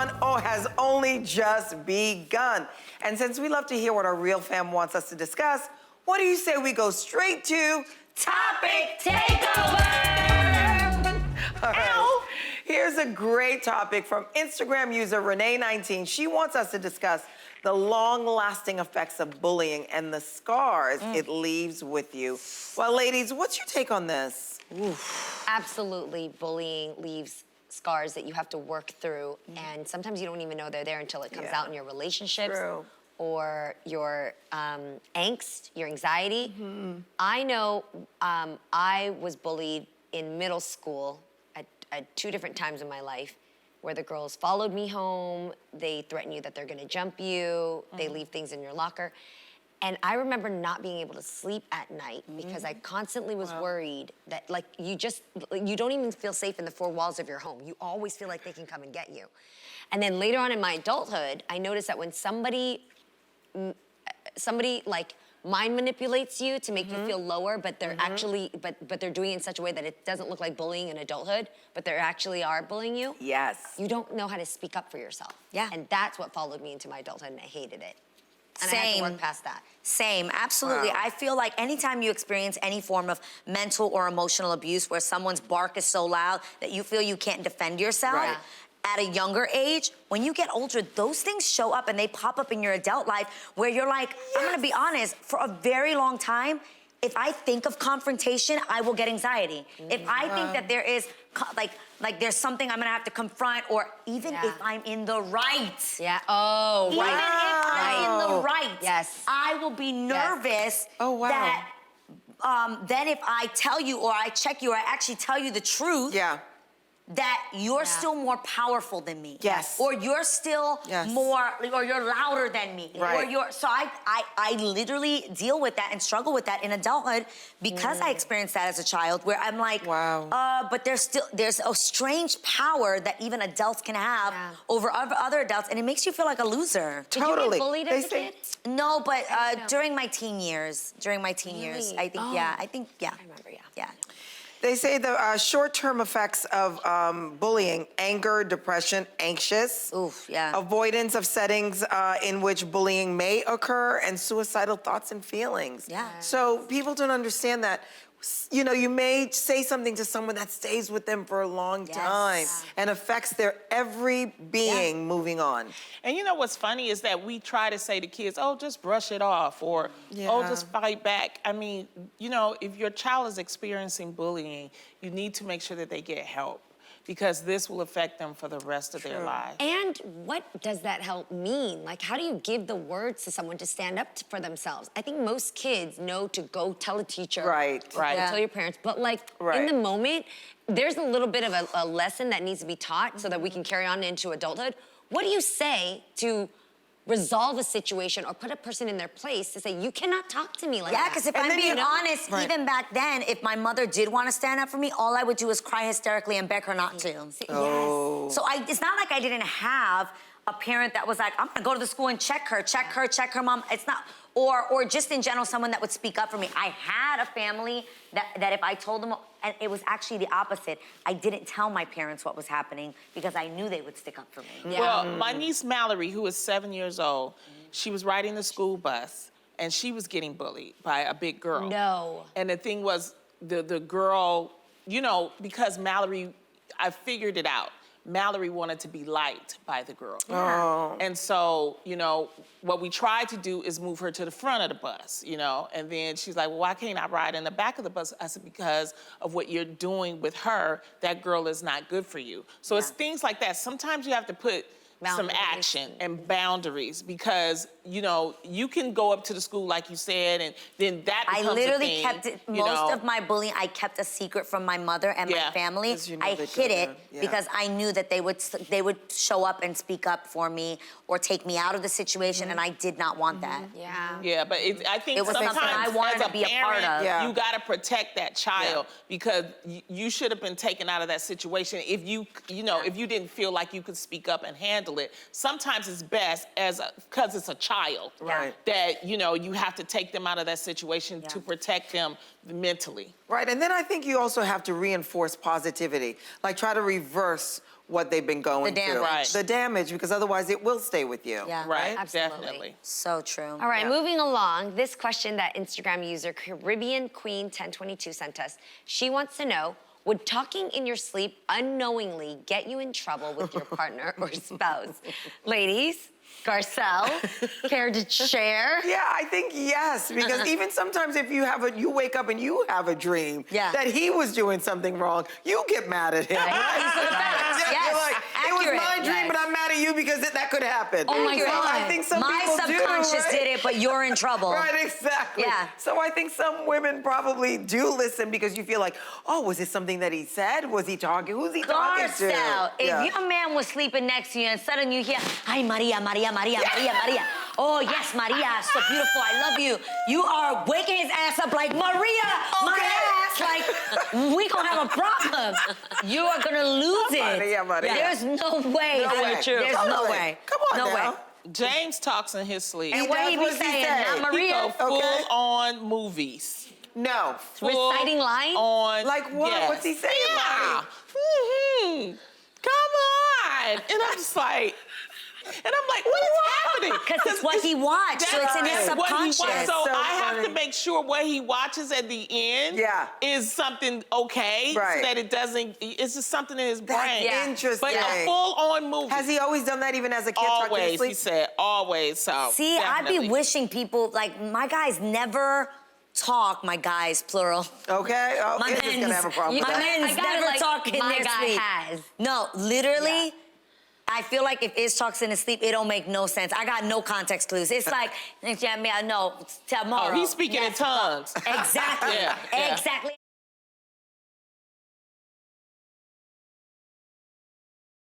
fun or has only just begun. And since we love to hear what our real fam wants us to discuss, what do you say we go straight to Topic Takeover? All right. Here's a great topic from Instagram user Renee19. She wants us to discuss the long-lasting effects of bullying and the scars it leaves with you. Well, ladies, what's your take on this? Oof. Absolutely, bullying leaves scars that you have to work through, and sometimes you don't even know they're there until it comes out in your relationships or your angst, your anxiety. I know I was bullied in middle school at 2 different times in my life, where the girls followed me home, they threaten you that they're gonna jump you, they leave things in your locker. And I remember not being able to sleep at night because I constantly was worried that, like, you don't even feel safe in the 4 walls of your home. You always feel like they can come and get you. And then later on in my adulthood, I noticed that when somebody like mind manipulates you to make you feel lower, but they're actually, but they're doing it in such a way that it doesn't look like bullying in adulthood, but they actually are bullying you. Yes. You don't know how to speak up for yourself. Yeah. And that's what followed me into my adulthood, and I hated it. And I had to work past that. Same, absolutely. Wow. I feel like anytime you experience any form of mental or emotional abuse where someone's bark is so loud that you feel you can't defend yourself, at a younger age, when you get older, those things show up and they pop up in your adult life where you're like, I'm gonna be honest, for a very long time, if I think of confrontation, I will get anxiety. If I think that there is, like there's something I'm gonna have to confront, or even if I'm in the right. Yeah, oh, even right. if I'm in the right, I will be nervous that then if I tell you, or I check you, or I actually tell you the truth, that you're still more powerful than me. Yes. Or you're still more, or you're louder than me. Right. Or you're, so I literally deal with that and struggle with that in adulthood because I experienced that as a child, where I'm like, but there's a strange power that even adults can have over other adults, and it makes you feel like a loser. Did you get bullied as a kid? No, but during my teen years, I think, I remember, yeah. They say the short-term effects of bullying: anger, depression, anxious, avoidance of settings in which bullying may occur, and suicidal thoughts and feelings. So people don't understand that. You know, you may say something to someone that stays with them for a long time and affects their every being moving on. And you know what's funny is that we try to say to kids, oh, just brush it off, or, oh, just fight back. I mean, you know, if your child is experiencing bullying, you need to make sure that they get help, because this will affect them for the rest of their lives. And what does that help mean? Like, how do you give the words to someone to stand up for themselves? I think most kids know to go tell a teacher. Right. Tell your parents. But like, in the moment, there's a little bit of a lesson that needs to be taught so that we can carry on into adulthood. What do you say to resolve a situation or put a person in their place to say, you cannot talk to me like that? Yeah, because if I'm being honest, even back then, if my mother did want to stand up for me, all I would do is cry hysterically and beg her not to. So it's not like I didn't have a parent that was like, I'm gonna go to the school and check her mom. It's not, or just in general, someone that would speak up for me. I had a family that if I told them, and it was actually the opposite. I didn't tell my parents what was happening because I knew they would stick up for me. Well, my niece Mallory, who is 7 years old, she was riding the school bus and she was getting bullied by a big girl. No. And the thing was, the girl, you know, because Mallory, I figured it out. Mallory wanted to be liked by the girl. And so, you know, what we tried to do is move her to the front of the bus, you know, and then she's like, well, why can't I ride in the back of the bus? I said, because of what you're doing with her, that girl is not good for you. So it's things like that. Sometimes you have to put some action and boundaries, because, you know, you can go up to the school like you said, and then that becomes I literally a thing, kept it, most of my bullying, I kept a secret from my mother and my family. I hid it because I knew that they would show up and speak up for me or take me out of the situation, and I did not want that. Yeah, but I think it was something I wanted to be a part of. You gotta protect that child because you should have been taken out of that situation if you know, if you didn't feel like you could speak up and handle it. Sometimes it's best because it's a child that, you know, you have to take them out of that situation to protect them mentally. Right, and then I think you also have to reinforce positivity, like try to reverse what they've been going damage. through. Right. The damage, because otherwise it will stay with you. Yeah. Right, Absolutely. definitely. So true. All right, Yeah. moving along. This question that Instagram user Caribbean Queen 1022 sent us. She wants to know, would talking in your sleep unknowingly get you in trouble with your partner or spouse? Ladies, Garcelle, care to share? Yeah, I think yes, because even sometimes if you wake up and you have a dream that he was doing something wrong, you get mad at him. Right. These are the facts. Yeah, Yes. you're like, it was Accurate. my dream, but I'm mad at you because that could happen. Oh my So God. I think some My people subconscious do, did it, but you're in trouble. Right, exactly. Yeah. So I think some women probably do listen because you feel like, oh, was it something that he said? Was he talking? Who's he talking to? Garcelle, if Yeah. your man was sleeping next to you and suddenly you hear, "Ay, Maria, Maria, Maria, Maria, Maria." Oh, yes, Maria, so beautiful, I love you. You are waking his ass up like, "Maria, my ass." Like, we gonna have a problem. You are gonna lose it. Maria, Maria. There's no way. No way. There's no Totally. way. Come on no now. way. James talks in his sleep. And what he be What's he saying? say? Not He Maria. go full Okay. on movies. No. Full Reciting lines? On, Like what? yes. What's he saying, Yeah. Mommy? Come on. And I'm just like, what is happening? Because it's what he watched, so it's in his That's what he subconscious. watched. So So I have to funny. make sure what he watches at the end is something okay, Right. so that it doesn't, it's just something in his That's brain. interesting. But a full-on movie. Has he always done that even as a kid? tucked in his Always, sleep? he said, always. So See, I'd definitely. be wishing people, like, my guys never talk, my guys, plural. Okay. Oh, My Izzy's gonna have a problem with my that. men's I got it, never like, talk in my their guy sleep. has. No, literally, I feel like if Iz talks in his sleep, it don't make no sense. I got no context clues. It's like, yeah, no, tomorrow. Oh, he's speaking in tongues. Exactly. Yeah, yeah. Exactly.